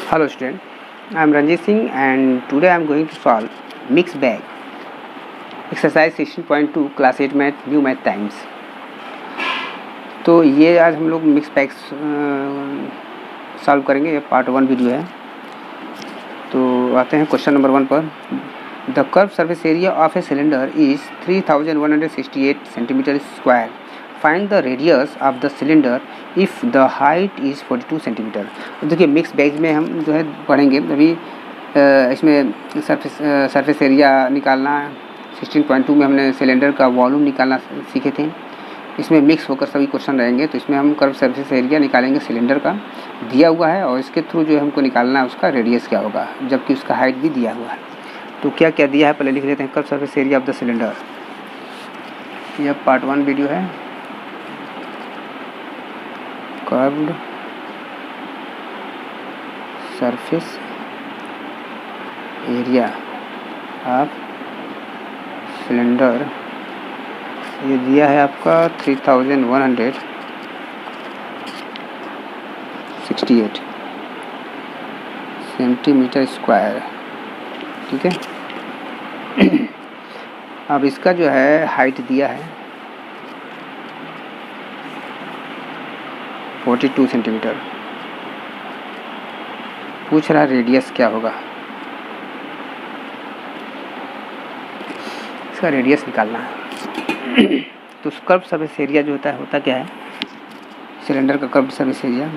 Hello student, I am Ranjit Singh and today I am going to solve mixed bag exercise 16.2 class 8 math new math times। तो ये आज हम लोग mix bag solve करेंगे। ये part 1 video है। तो आते हैं क्वेश्चन नंबर 1 पर। The curve surface area of a cylinder is 3168 centimetre square. Find the radius of the cylinder if the height is 42 centimetre. देखिए मिक्स बैग में हम जो है पढ़ेंगे अभी इसमें सरफेस एरिया निकालना 16.2 में हमने सिलेंडर का वॉल्यूम निकालना सीखे थे। इसमें मिक्स होकर सभी क्वेश्चन रहेंगे। तो इसमें हम कर्व सरफेस एरिया निकालेंगे सिलेंडर का, दिया हुआ है, और इसके थ्रू जो हमको निकालना है उसका रेडियस क्या होगा, जबकि उसका हाइट भी दिया हुआ है। तो क्या क्या दिया है पहले लिख लेते हैं। Curve surface area of the cylinder, यह पार्ट 1 वीडियो है। Curved surface area of cylinder, ये दिया है आपका 3168 सेंटीमीटर स्क्वायर। ठीक है। अब इसका जो है हाइट दिया है 42 सेंटीमीटर। पूछ रहा रेडियस क्या होगा, इसका रेडियस निकालना है। तो कर्व सरफेस एरिया जो होता क्या है, सिलेंडर का curve surface area,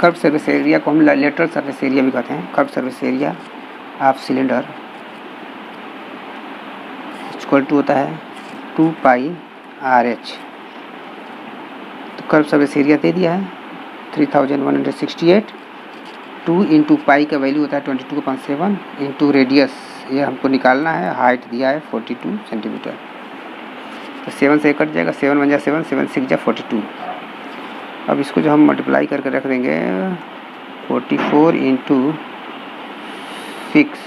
curve surface area को हम लेटरल सरफेस एरिया भी कहते हैं। Curve surface area of cylinder equal to होता है 2 पाई RH। तो कर्व सरफेस एरिया दे दिया है 3168। 2 इंटू पाई का वैल्यू होता है 22.7 इंटू रेडियस, ये हमको निकालना है। हाइट दिया है 42 सेंटीमीटर। तो 7 से कट जाएगा, 7 1 जा 7, 7 6 जा 42। अब इसको जो हम मल्टीप्लाई करके रख देंगे 44 इंटू 6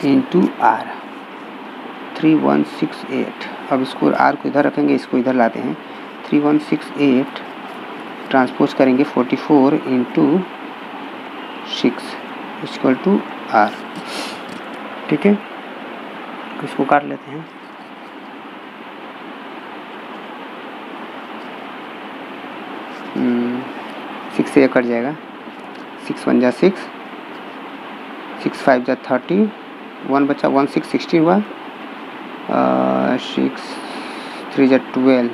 इंटू R 3168। अब इसको R को इधर रखेंगे, इसको इधर लाते हैं। 3168 ट्रांसपोज करेंगे 44 इंटू 6 इक्वल टू R। ठीक है, इसको काट लेते हैं। सिक्स से कट जाएगा, 6 1 जा 6, 6 5 जा 30, 1 बचा 1 6 16 हुआ, 6 3 जा 12,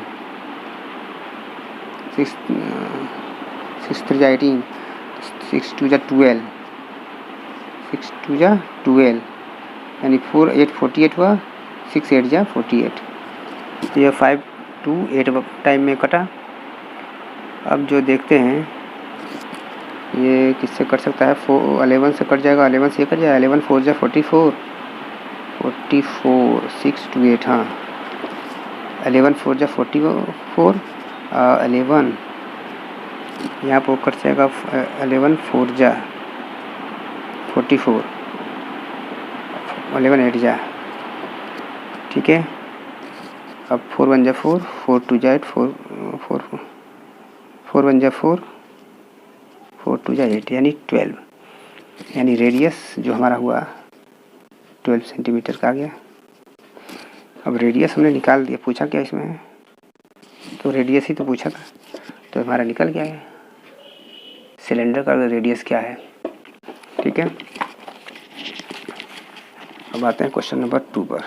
6 3 जा 18, 6 2 जा 12, 6 2 जा 12, यानी 4 8 48 हुआ, 6 8 जा 48। तो यह 5 2 8 टाइम में कटा। अब जो देखते हैं ये किससे कट सकता है, 11 से कट जाएगा, 11 से कट जाएगा, 11 4 जा 44, 44 6 2 8, हाँ 11 4 जा 44, 11 यहाँ पर कट जाएगा, 11 4 जा 44, 11 8 जा। ठीक है। अब 4 1 जा 4, 4 2 जा 8, 4 1 जा 4, 4 2 जा 8, यानी 12, यानी रेडियस जो हमारा हुआ 12 सेंटीमीटर का आ गया। अब रेडियस हमने निकाल दिया। पूछा क्या इसमें है, तो रेडियस ही तो पूछा था, तो हमारा निकल गया है सिलेंडर का रेडियस क्या है। ठीक है। अब आते हैं क्वेश्चन नंबर 2 पर।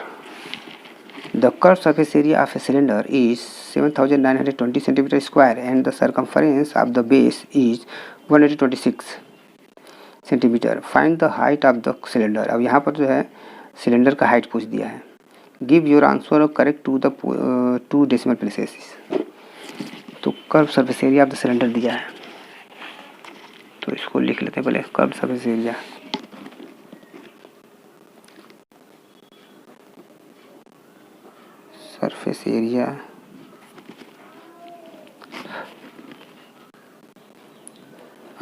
The curve surface area of a cylinder is 7920 centimetre square and the circumference of the base is 126 centimetre. Find the height of the cylinder. अब यहाँ पर जो है सिलेंडर का हाइट पूछ दिया है। Give your answer correct to the 2 decimal places. तो curve surface area of the cylinder दिया है, तो इसको लिख लेते हैं पहले। Curve surface area, surface area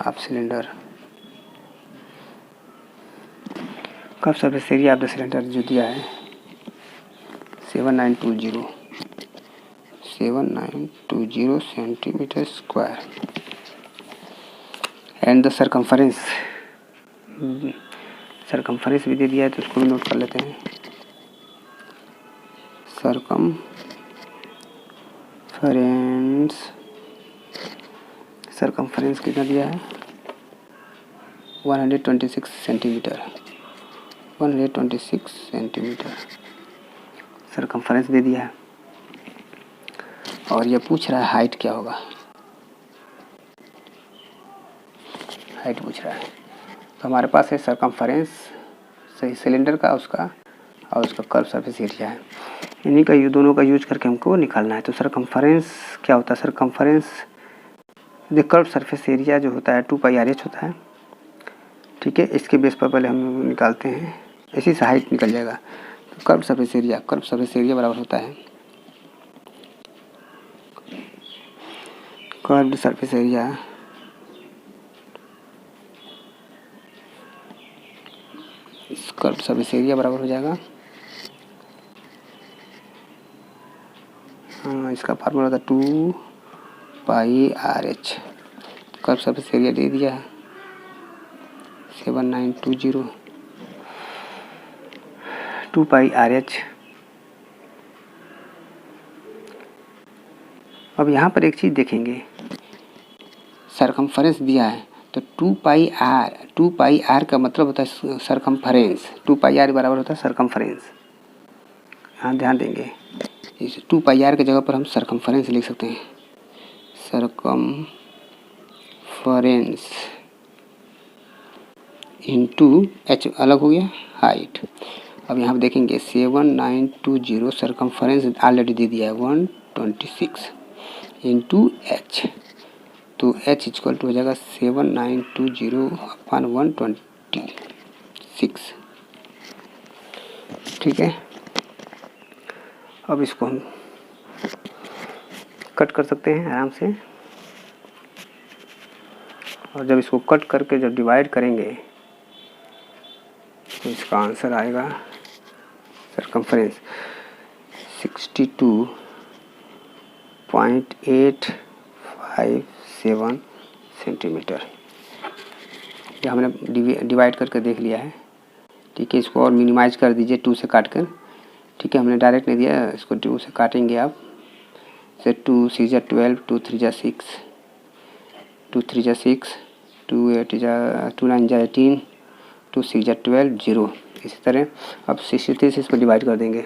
of cylinder, curve surface area of the cylinder जो दिया है 7920 7920 centimetre square. And the circumference, circumference भी दे दिया है तो उसको भी नोट कर लेते हैं। सरकमफरेंस कितना दिया है? 126 सेंटीमीटर, 126 सेंटीमीटर सरकमफरेंस दे दिया है। और ये पूछ रहा है हाइट क्या होगा, हाइट पूछ रहा है। तो हमारे पास है सरकमफरेंस सही सिलेंडर का, उसका और उसका कर्व सरफेस एरिया है। इन्हीं का दोनों का यूज करके हमको निकालना है। तो सरकमफरेंस क्या होता है? Circumference the curve surface area जो होता है 2πRH होता है। ठीक है, इसके बेस पर पहले हम निकालते हैं, इसी से हाइट निकल जाएगा। तो कर्व सरफेस एरिया बराबर होता है curved surface area curved surface area बराबर हो जाएगा, हाँ इसका फार्मूला था 2πRH। कर्व सरफेस एरिया दे दिया है 7920 2πRH। अब यहाँ पर एक चीज़ देखेंगे, सरकमफरेंस दिया है तो 2πr का मतलब होता है सरकमफरेंस, 2πr बराबर होता है सरकमफरेंस। यहाँ ध्यान देंगे, इस 2πr के जगह पर हम सरकमफरेंस लिख सकते हैं, सरकमफरेंस इंटू h अलग हो गया हाइट। अब यहाँ पर देखेंगे 7920 सरकमफरेंस ऑलरेडी दे दिया है 126 इंटू h, तो h इक्वल टू हो जाएगा 7920/126। ठीक है, अब इसको हम कट कर सकते हैं आराम से। और जब इसको कट करके जब डिवाइड करेंगे तो इसका आंसर आएगा सरकमफरेंस 62.857 सेंटीमीटर। ये हमने डिवाइड करके देख लिया है। ठीक है, इसको और मिनिमाइज कर दीजिए 2 से काट कर। ठीक है, हमने डायरेक्ट नहीं दिया, इसको 2 से काटेंगे आप। से 2 6 12, 2 3 6, 2 3 6, 2 8 2 9 18, 2 6 12 0। इसी तरह अब 63 से इसको डिवाइड कर देंगे।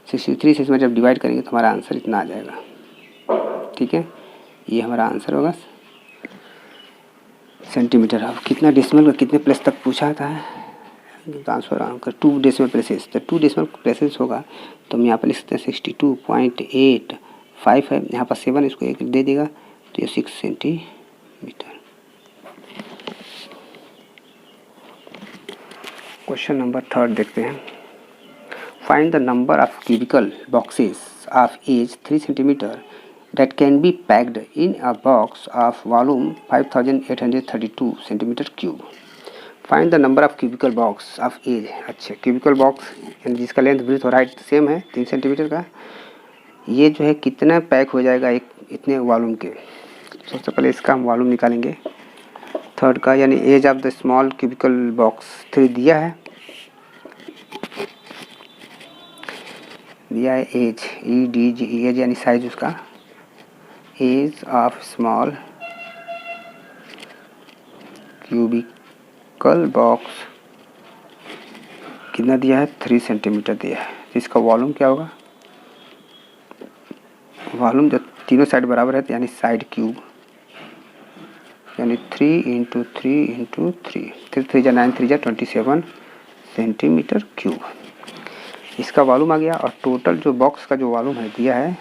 63 से इसमें जब डिवाइड करेंगे तो हमारा आंसर इतना आ जाएगा। ठीक है, ये हमारा आंसर होगा सेंटीमीटर। अब कितना डेसिमल का कितने प्लेस तक पूछा था, ट्रांसफर आंसर 2 डेसिमल प्लेसेस। तो 2 डेसिमल प्लेसेस होगा तो हम यहाँ पर लिख सकते हैं 62.855। यहाँ पर 7 इसको एक दे देगा तो ये 6 सेंटीमीटर। क्वेश्चन नंबर 3 देखते हैं। Find the number of cubical boxes of edge 3 centimetre that can be packed in a box of volume 5832 centimeter cube. Find the number of cubical box of age। अच्छा, cubical box यानी जिसका length breathe और height same है 3 centimetre का, ये जो है कितना पैक हो जाएगा एक इतने वॉल्यूम के। सबसे पहले इसका हम वॉल्यूम निकालेंगे थर्ड का, यानी edge of the small cubical box 3 दिया है एज EDG एज यानी साइज उसका, edge of small cubical box कितना दिया है 3 सेंटीमीटर दिया है। इसका वॉल्यूम क्या होगा, वॉल्यूम जब तीनों साइड बराबर है तो यानी साइड क्यूब, यानी 3 × 3 × 3, 3 9 3 27 सेंटीमीटर क्यूब इसका वॉल्यूम आ गया। और टोटल जो बॉक्स का जो वॉल्यूम है दिया है,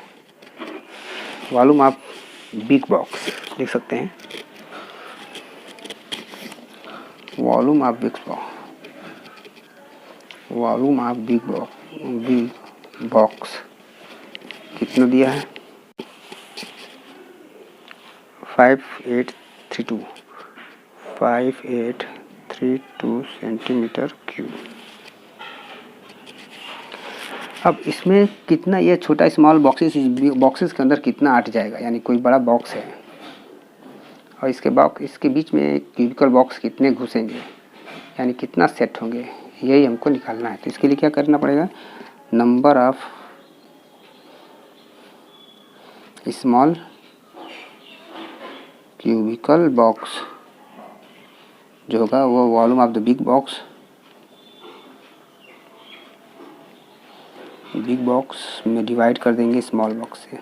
वॉल्यूम आप बिग बॉक्स देख सकते हैं, वॉल्यूम ऑफ बिग बॉक्स कितना दिया है 5832 सेंटीमीटर क्यूब। अब इसमें कितना ये छोटा स्मॉल बॉक्सेस, इस बॉक्सेस के अंदर कितना अट जाएगा, यानी कोई बड़ा बॉक्स है और इसके बीच में क्यूबिकल बॉक्स कितने घुसेंगे, यानी कितना सेट होंगे, यही हमको निकालना है। तो इसके लिए क्या करना पड़ेगा, number of small cubical box जो होगा वो volume of the big box में डिवाइड कर देंगे स्मॉल बॉक्स से।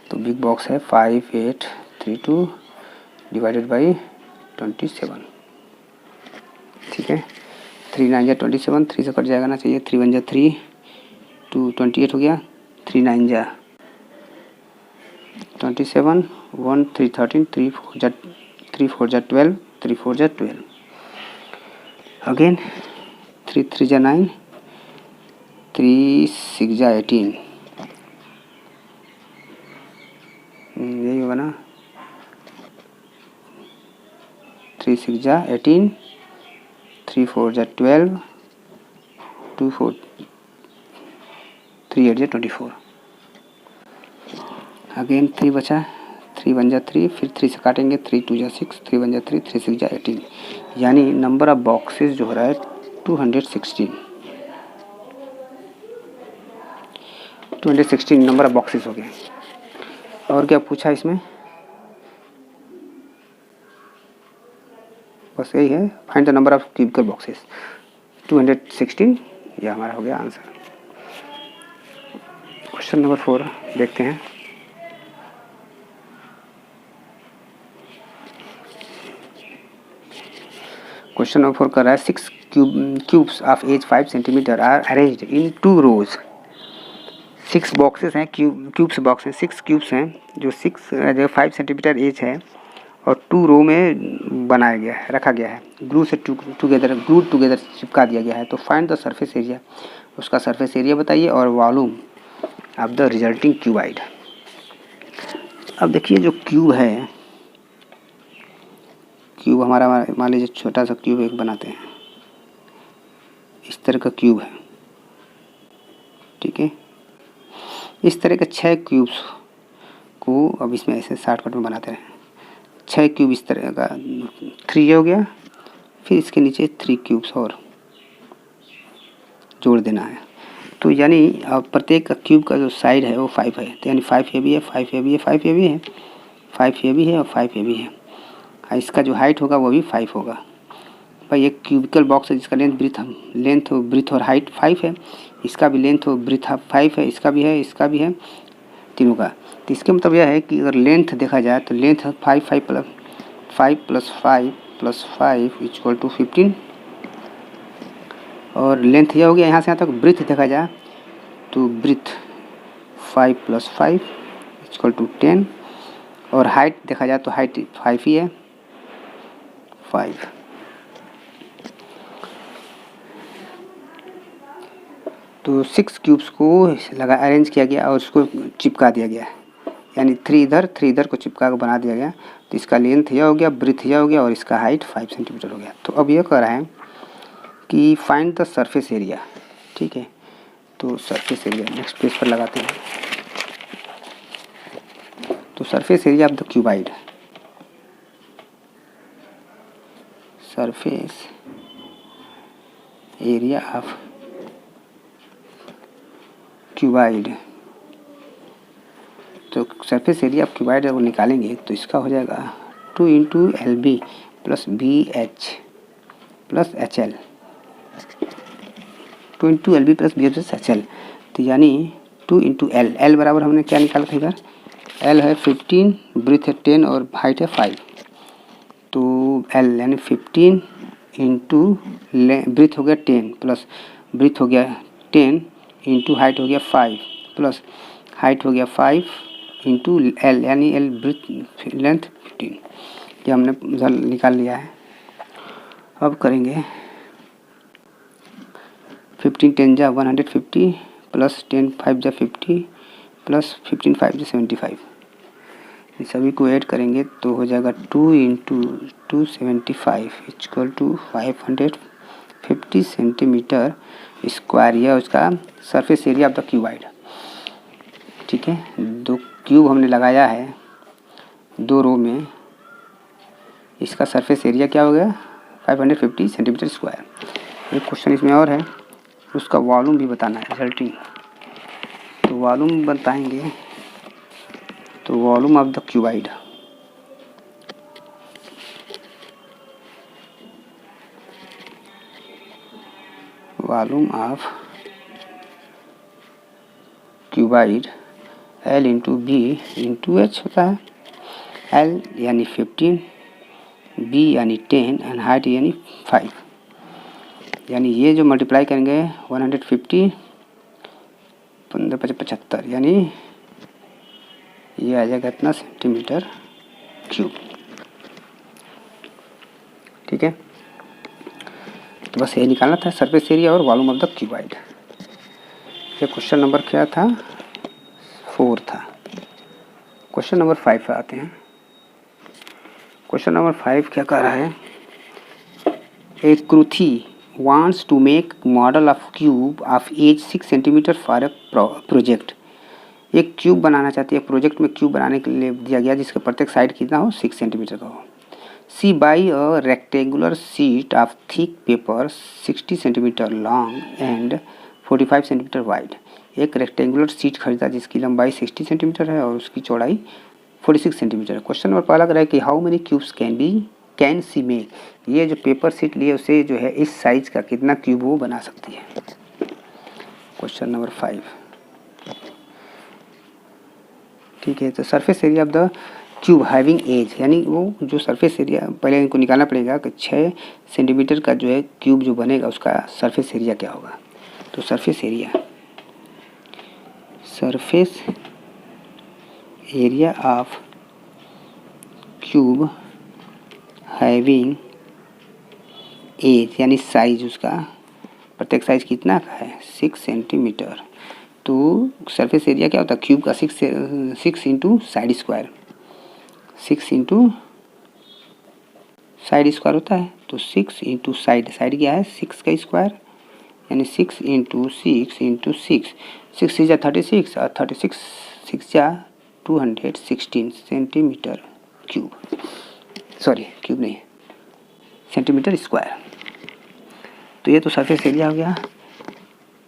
तो बिग बॉक्स है 5832 डिवाइडेड बाई 27, ठीक है। 3 9 जा 27, 3 से कट जाएगा ना, चाहिए 3 1 जा 3, 2 28 हो गया, 3 9 जा 27, 1 3 13, 3 4 जा 12, 3 4 जा 12, अगेन 3 3 जा 9, 3 6 जा 18, यही होगा ना, 3 6 जा 18, 3 4 जा 12, 2 4 3 8 जा 24, अगेन 3 बचा, 3 1 जा 3, फिर 3 से काटेंगे, 3 2 जा 6, 3 1 जा 3, 3 6 जा 18, यानी नंबर ऑफ बॉक्सेस जो हो रहा है 216 नंबर ऑफ बॉक्सेस हो गए। और क्या पूछा इसमें, बस यही है, find the number of cubical boxes 216, यह हमारा हो गया आंसर। क्वेश्चन नंबर 4 देखते हैं। क्वेश्चन नंबर 4 कर रहा है 6 cubes of edge 5 centimetre are arranged in 2 rows. 6 boxes हैं, क्यूब्स बॉक्स हैं, 6 क्यूब्स हैं जो 5 सेंटीमीटर एज है और 2 रो में बनाया गया है, रखा गया है, ग्लू टुगेदर चिपका दिया गया है। तो फाइंड द सरफेस एरिया, उसका सरफेस एरिया बताइए और volume of the resulting cuboid. अब देखिए जो क्यूब है, क्यूब हमारा मान लीजिए छोटा सा क्यूब एक बनाते हैं, इस तरह का क्यूब है, ठीक है। इस तरह के 6 क्यूब्स को अब इसमें ऐसे शॉर्टकट में बनाते हैं। 6 क्यूब इस तरह का, 3 हो गया, फिर इसके नीचे 3 क्यूब्स और जोड़ देना है। तो यानी प्रत्येक क्यूब का जो साइड है वो 5 है, तो यानी 5 ये भी है, 5 ये भी है, 5 ये भी है, 5 ये भी है और 5 ये भी है। इसका जो हाइट होगा वो भी 5 होगा। भाई एक क्यूबिकल बॉक्स है जिसका लेंथ ब्रीथ और हाइट 5 है, इसका भी लेंथ और ब्रीथ 5 है, इसका भी है, इसका भी है, तीनों का। तो इसके मतलब यह है कि अगर लेंथ देखा जाए तो लेंथ 5 प्लस 5 इक्वल टू 15, और लेंथ यह हो गया यहाँ से यहाँ तक। ब्रीथ देखा जाए तो ब्रीथ 5 प्लस 5 इक्वल टू 10, और हाइट देखा जाए तो हाइट 5 ही है, 5। तो 6 क्यूब्स को अरेंज किया गया और उसको चिपका दिया गया, यानी 3 इधर को चिपका कर बना दिया गया। तो इसका लेंथ यह हो गया, ब्रीथ यह हो गया और इसका हाइट 5 सेंटीमीटर हो गया। तो अब यह कह रहा है कि फाइंड द सरफेस एरिया, ठीक है। तो सरफेस एरिया नेक्स्ट पेज पर लगाते हैं। तो surface area of the cuboid, surface area of cuboid, तो सरफेस एरिया ऑफ क्यूबाइड जब निकालेंगे तो इसका हो जाएगा 2 into LB plus BH plus HL, 2 into LB plus BH plus HL। तो यानी 2 इंटू L बराबर हमने क्या निकाला था इधर, L है 15, ब्रीथ है 10 और हाइट है 5। तो L यानी 15 इंटू ब्रीथ हो गया 10 प्लस ब्रीथ हो गया 10 इंटू हाइट हो गया 5 प्लस हाइट हो गया 5 इंटू L यानी L ब्रीथ लेंथ 15, ये हमने उधर निकाल लिया है। अब करेंगे 15 10 जा 150 प्लस 10 5 जा 50 प्लस 15 5 जा 75, इन सभी को ऐड करेंगे तो हो जाएगा 2 into 275 equal to 500 50 centimetre square, यह उसका surface area of the cuboid. ठीक है, 2 क्यूब हमने लगाया है 2 रो में, इसका सरफेस एरिया क्या हो गया 550 सेंटीमीटर स्क्वायर। एक क्वेश्चन इसमें और है, उसका वॉल्यूम भी बताना है, रिजल्टिंग। तो वॉल्यूम बताएंगे, तो volume of the cuboid, volume of cuboid L into B into H होता है। L यानी 15, B यानी 10 एंड हाइट यानी 5, यानी ये जो मल्टीप्लाई करेंगे 150 15 75, यानी ये आ जाएगा इतना सेंटीमीटर क्यूब। ठीक है, तो बस ये निकालना था, सरफेस एरिया और वॉल्यूम ऑफ द क्यूबाइड। ये क्वेश्चन नंबर क्या था 4 था। क्वेश्चन नंबर 5 पे आते हैं। क्वेश्चन नंबर 5 क्या कह रहा है, a Kruthi wants to make model of cube of edge 6 centimetre for a project. एक क्यूब बनाना चाहती है, प्रोजेक्ट में क्यूब बनाने के लिए दिया गया जिसका प्रत्येक साइड कितना हो 6 सेंटीमीटर का हो। सी बाई a rectangular sheet of thick paper 60 centimetre long and 45 centimetre wide. एक रेक्टेंगुलर शीट खरीदा जिसकी लंबाई 60 सेंटीमीटर है और उसकी चौड़ाई 46 सेंटीमीटर है। क्वेश्चन नंबर पहला है कि how many cubes can see make. ये जो पेपर शीट लिए उसे जो है इस साइज का कितना क्यूब वो बना सकती है। Question number 5। ठीक है, तो surface area of the cube having edge, यानी वो जो सरफेस एरिया पहले इनको निकालना पड़ेगा कि 6 सेंटीमीटर का जो है क्यूब जो बनेगा उसका सरफेस एरिया क्या होगा। तो surface area of cube having edge यानी साइज, उसका प्रत्येक साइज कितना का है 6 सेंटीमीटर। तो सरफेस एरिया क्या होता है क्यूब का 6 into side square, 6 into side square होता है। तो 6 इंटू साइड क्या है 6 का स्क्वायर, यानी 6 इंटू 6 इंटू 6, 6 जा 36 और 36 6 जा 216 सेंटीमीटर क्यूब, सॉरी क्यूब नहीं सेंटीमीटर स्क्वायर। तो ये तो सरफेस एरिया हो गया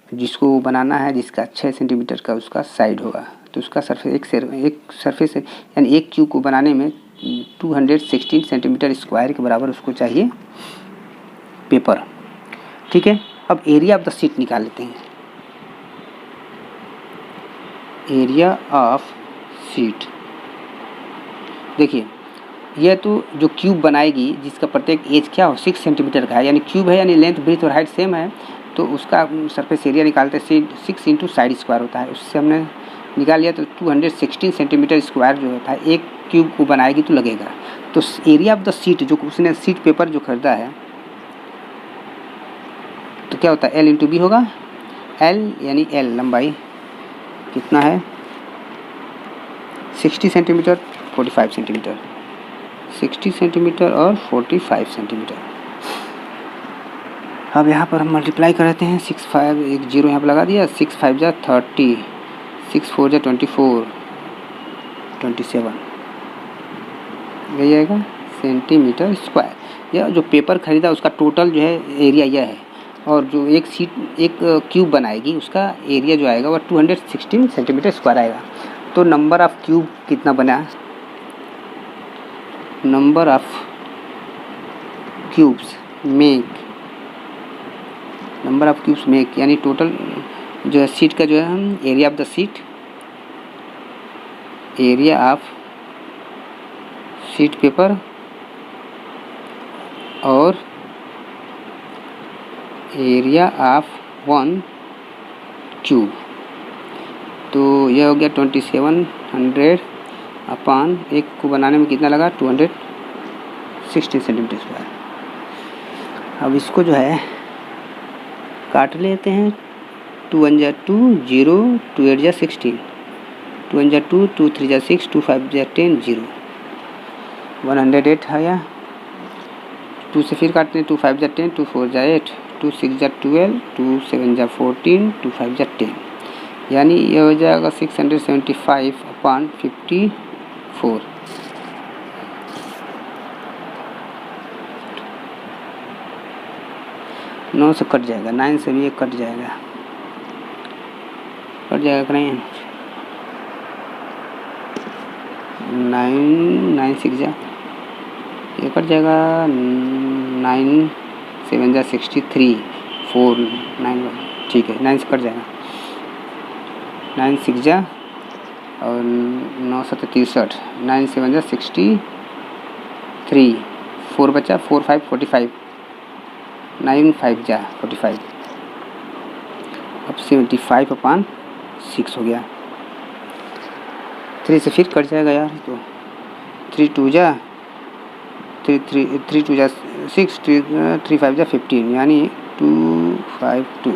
जिसको बनाना है, जिसका 6 सेंटीमीटर का उसका साइड होगा। तो उसका सरफेस यानी एक क्यूब को बनाने में 216 सेंटीमीटर स्क्वायर के बराबर उसको चाहिए पेपर। ठीक है, अब एरिया ऑफ द शीट निकाल लेते हैं। एरिया ऑफ शीट, देखिए यह तो जो क्यूब बनाएगी जिसका प्रत्येक एज क्या हो 6 सेंटीमीटर का है, यानी क्यूब है यानी लेंथ ब्रीथ और हाइट सेम है, तो उसका सरफेस एरिया निकालते हैं 6 इंटू साइड स्क्वायर होता है। उससे हमने निकाल लिया, तो 216 सेंटीमीटर स्क्वायर जो होता है एक क्यूब को बनाएगी तो लगेगा। तो एरिया ऑफ द शीट जो उसने शीट पेपर जो खरीदा है तो क्या होता है L इंटू बी होगा। L यानी L लंबाई कितना है 60 सेंटीमीटर 45 सेंटीमीटर, 60 सेंटीमीटर और 45 सेंटीमीटर। अब यहाँ पर हम मल्टीप्लाई कर देते हैं, 6 5 एक जीरो यहाँ पर लगा दिया, 6 5 जा 30, 6 4 जा 24, 27 यही आएगा सेंटीमीटर स्क्वायर। यह जो पेपर खरीदा उसका टोटल जो है एरिया यह है, और जो एक क्यूब बनाएगी उसका एरिया जो आएगा वह 216 सेंटीमीटर स्क्वायर आएगा। तो नंबर ऑफ क्यूब कितना बना, नंबर ऑफ क्यूब्स मेक यानी टोटल जो है शीट का जो है हम area of the sheet, area of sheet paper और एरिया ऑफ 1 क्यूब। तो यह हो गया 2700 अपान एक को बनाने में कितना लगा 216 सेंटीमीटर स्क्वायर। अब इसको जो है काट लेते हैं, 2 1 जा 2 0, 2 8 जा 16, 2 1 जा 2, 2 3 जा 6, 2 5 जा 10 0, 108 आया। 2 से फिर काटते हैं, 2 5 जा 10, 2 4 जा 8, 2 6 जा 12, 2 7 जा 14, 2 5 जा 10, यानी ये हो जाएगा 675/54। 9 से कट जाएगा, 9 से भी ये कट जाएगा कि नहीं? 9 6 जा ये कट जाएगा, 9 7 जा 63, 4 9, ठीक है 9 से कट जाएगा, 9 6 जा और 9 7 63, 9 7 जा 63, 4 बचा, 4 5 45, 9 5 जा 45, अब 75/6 हो गया। 3 से फिर कट जाएगा यार, तो 3 2 जा 3 2 जा 6, 3 5 जा 15, यानी 252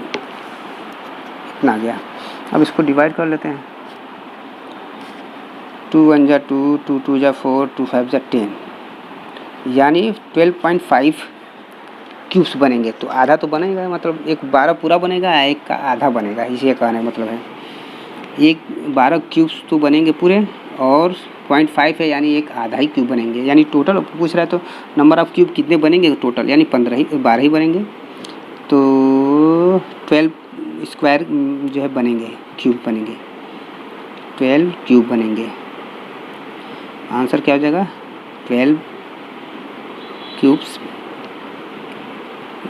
इतना आ गया। अब इसको डिवाइड कर लेते हैं। 2 1 जा 2, 2 2 जा 4, 2 5 जा 10, यानी 12.5 क्यूब्स बनेंगे। तो आधा तो बनेगा, मतलब एक 12 पूरा बनेगा, एक का आधा बनेगा, इसे कहने का मतलब है एक 12 क्यूब्स तो बनेंगे पूरे, और 0.5 है यानी एक आधा ही क्यूब बनेंगे। यानी टोटल पूछ रहा है तो नंबर ऑफ़ क्यूब कितने बनेंगे टोटल, यानी 12 ही बनेंगे। तो 12 स्क्वायर जो है बनेंगे, क्यूब बनेंगे, 12 क्यूब बनेंगे। आंसर क्या हो जाएगा? 12 क्यूब्स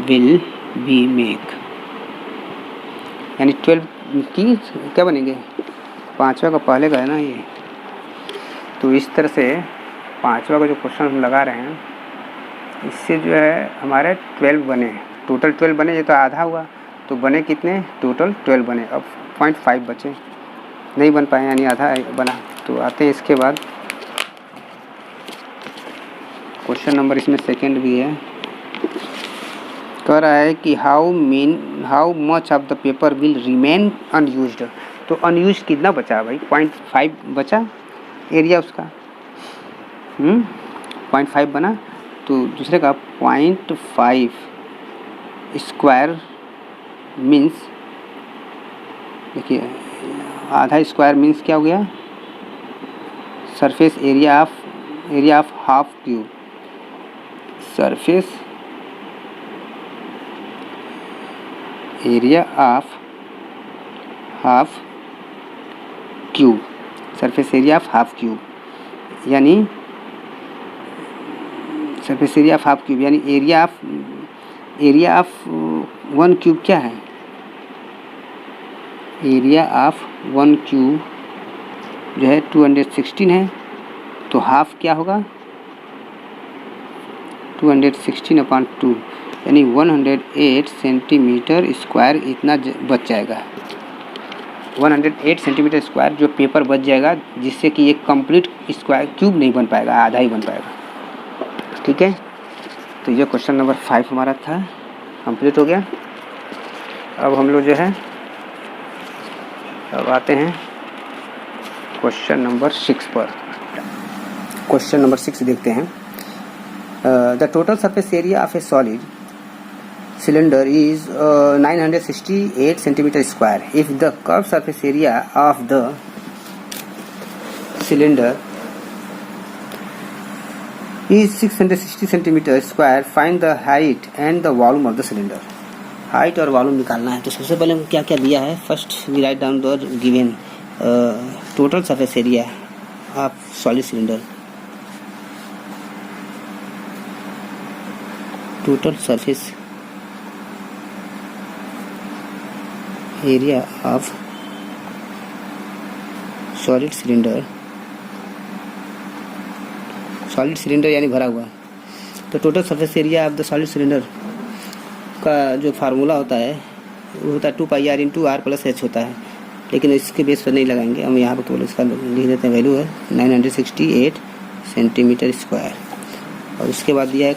विल बी मेक, यानी 12 की क्या बनेंगे? 5वां का पहले का है ना ये। तो इस तरह से 5वां का जो क्वेश्चन हम लगा रहे हैं, इससे जो है हमारे 12 बने, टोटल 12 बने। ये तो आधा हुआ, तो बने कितने? टोटल 12 बने। अब 0.5 बचे, नहीं बन पाए, यानी आधा बना। तो आते हैं इसके बाद क्वेश्चन नंबर, इसमें सेकंड भी है। कह रहा है कि how much of the paper will remain unused. तो अनयूज कितना बचा भाई? 0.5 बचा एरिया उसका, 0.5 बना। तो दूसरे का 0.5 स्क्वायर मीन्स, देखिए आधा स्क्वायर मीन्स क्या हो गया? Surface area of half cube, surface area of half cube, surface area of half cube, यानी surface area of half cube, यानी एरिया ऑफ 1 क्यूब क्या है? एरिया ऑफ 1 क्यूब जो है 216 है। तो हाफ क्या होगा? 216/2, यानी 108 सेंटीमीटर स्क्वायर इतना बच जाएगा। 108 सेंटीमीटर स्क्वायर जो पेपर बच जाएगा, जिससे कि एक कंप्लीट स्क्वायर क्यूब नहीं बन पाएगा, आधा ही बन पाएगा। ठीक है, तो ये क्वेश्चन नंबर 5 हमारा था, कंप्लीट हो गया। अब हम लोग जो है अब आते हैं क्वेश्चन नंबर 6 पर। क्वेश्चन नंबर 6 देखते हैं। The total surface area of A solid cylinder is 968 centimeter square. If the curved surface area of the cylinder is 660 centimeter square, find the height and the volume of the cylinder. Height और volume निकालना है। तो सबसे पहले क्या क्या दिया है? First we write down the given total surface area of solid cylinder. Total surface area of solid cylinder, solid cylinder यानी भरा हुआ। तो total surface area of the solid cylinder का जो फार्मूला होता है वो होता है 2πr × r+h होता है, लेकिन इसके बेस पर नहीं लगाएंगे हम, यहाँ पर केवल इसका लिख देते हैं। वैल्यू है 968 सेंटीमीटर स्क्वायर। और उसके बाद दिया है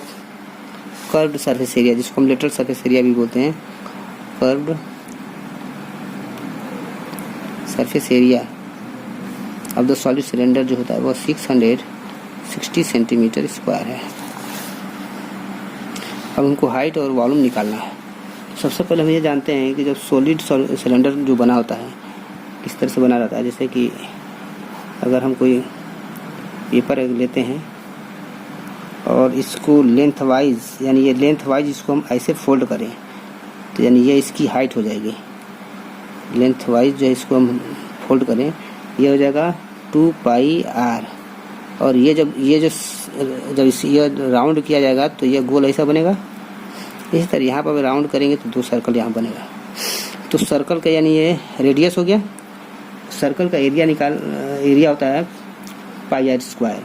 कर्व्ड सरफेस एरिया, जिसको हम लेटरल सरफेस एरिया भी बोलते हैं। Curved surface area of the solid cylinder जो होता है वो 660 सेंटीमीटर स्क्वायर है। अब हमको हाइट और वॉल्यूम निकालना है। सबसे पहले हम ये जानते हैं कि जब सॉलिड सिलेंडर जो बना होता है किस तरह से बना रहता है। जैसे कि अगर हम कोई पेपर लेते हैं और इसको लेंथ वाइज, यानी ये लेंथ वाइज इसको हम ऐसे फोल्ड करें तो यानी ये इसकी हाइट हो जाएगी। लेंथ वाइज जो इसको हम फोल्ड करें ये हो जाएगा 2 पाई r। और ये जब ये राउंड किया जाएगा तो ये गोल ऐसा बनेगा। इसी तरह यहाँ पर राउंड करेंगे तो 2 सर्कल यहाँ बनेगा। तो सर्कल का यानी ये रेडियस हो गया। सर्कल का एरिया होता है पाई r स्क्वायर।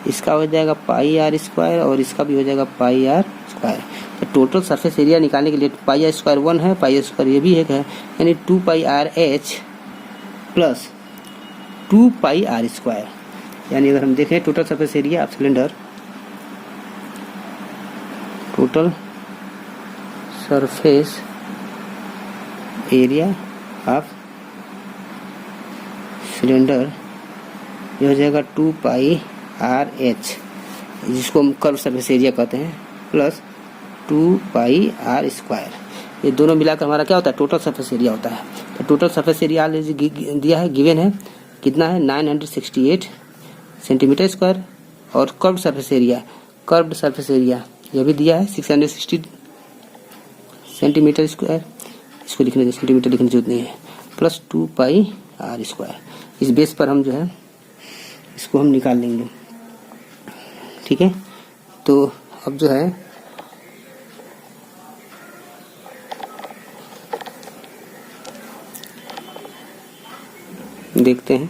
इसका हो जाएगा पाई r स्क्वायर और इसका भी हो जाएगा पाई r स्क्वायर। तो टोटल सरफेस एरिया निकालने के लिए पाई r स्क्वायर 1 है, पाई r स्क्वायर ये भी एक है, यानी 2 पाई r h प्लस 2 पाई r स्क्वायर। यानी अगर हम देखें total surface area of cylinder, total surface area of cylinder ये हो जाएगा 2 पाई आर एच, जिसको हम कर्व सरफेस एरिया कहते हैं, प्लस 2 पाई आर स्क्वायर। ये दोनों मिलाकर हमारा क्या होता है, टोटल सरफेस एरिया होता है। तो टोटल सरफेस एरिया दिया है, गिवन है, कितना है 968 सेंटीमीटर स्क्वायर। और कर्व्ड सरफेस एरिया यह भी दिया है 660 सेंटीमीटर स्क्वायर। इसको लिखने सेंटीमीटर लिखने की जरूरत नहीं है, प्लस 2 पाई आर स्क्वायर। इस बेस पर हम जो है इसको हम निकाल लेंगे। ठीक है, तो अब जो है देखते हैं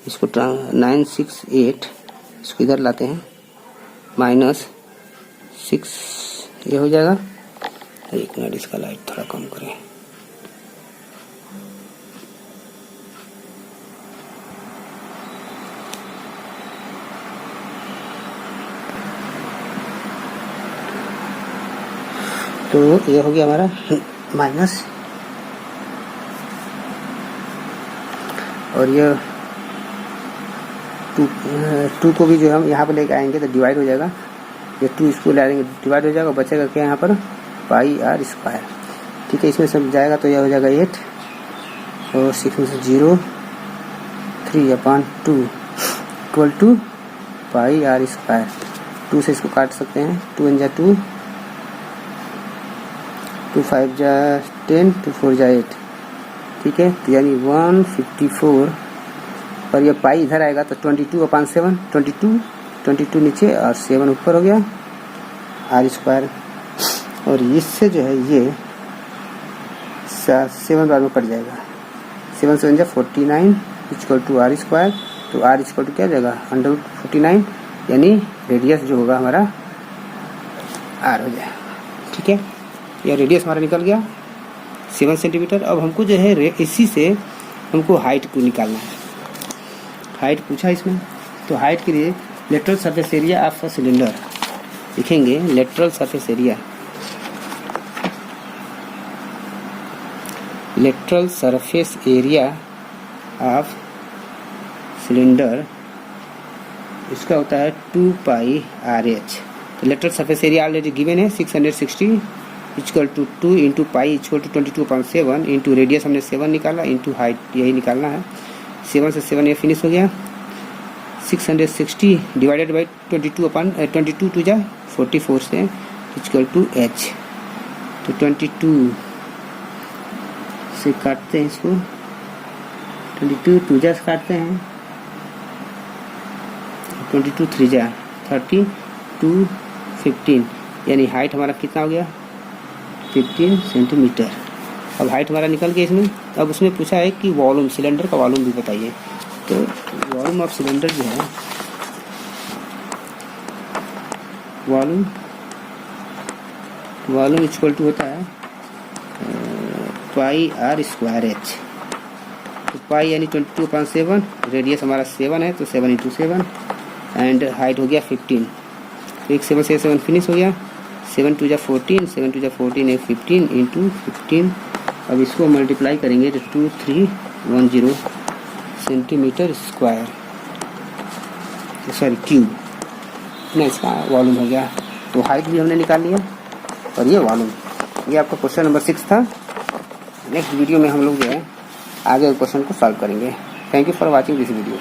इसको 968 इसको इधर लाते हैं, -6 ये हो जाएगा। एक मिनट इसका लाइट थोड़ा कम करें। तो ये हो गया हमारा माइनस, और ये 2 को भी जो हम यहाँ पर लेके आएंगे तो डिवाइड हो जाएगा। ये 2 इसको ले आएंगे डिवाइड हो जाएगा, बचेगा क्या यहाँ पर पाई आर स्क्वायर। ठीक है, इसमें सब जाएगा तो यह हो जाएगा 8 और 6 में से 0 3/2 equal to pi r square. 2 से इसको काट सकते हैं, 2 × 2 2 5 10 2 4 8। ठीक है, तो यानी 154 और ये पाई इधर आएगा तो 22/7, 22 नीचे और 7 ऊपर हो गया आर स्क्वायर। और इससे जो है ये 7 बार में कट जाएगा, 7 7 49 इक्वल टू आर स्क्वायर। तो आर इक्वल टू क्या जाएगा √49, यानी रेडियस जो होगा हमारा आर हो जाएगा। ठीक है, यह रेडियस हमारा निकल गया 7 सेंटीमीटर। अब हमको जो है इसी से हमको हाइट को निकालना है। हाइट पूछा इसमें, तो हाइट के लिए lateral surface area of cylinder लिखेंगे। Lateral surface area of cylinder इसका होता है 2 पाई आर एच। तो lateral surface area already given है 660 equal to 2 into pi equal to 22/7 into radius हमने 7 निकाला इंटू हाइट यही निकालना है। 7 से 7 ये फिनिश हो गया। 660 डिवाइडेड बाई 22 टू जा 44 से इक्वल टू एच। तो 22 से काटते हैं इसको, 22 2 जा से काटते हैं, 22 3 जा 32 15, यानी हाइट हमारा कितना हो गया 15 सेंटीमीटर। अब हाइट हमारा निकल गया इसमें। अब उसमें पूछा है कि वॉल्यूम, सिलेंडर का वॉल्यूम भी बताइए। तो वॉल्यूम ऑफ सिलेंडर जो है, वॉल्यूम इक्वल टू होता है पाई आर स्क्वायर एच। तो पाई यानी 22/7, रेडियस हमारा 7 है तो 7 × 7 एंड हाइट हो गया 15। तो एक 7 से 7 फिनिश हो गया। 7 2 जा 14, 7 2 जा 14 एक 15 इंटू 15। अब इसको मल्टीप्लाई करेंगे तो 2310 सेंटीमीटर स्क्वायर, सॉरी क्यूब, ना इसका वॉल्यूम हो गया। तो हाइट भी हमने निकाल लिया और ये वॉल्यूम। ये आपका क्वेश्चन नंबर 6 था। नेक्स्ट वीडियो में हम लोग जो है आगे क्वेश्चन को सॉल्व करेंगे। Thank you for watching this video.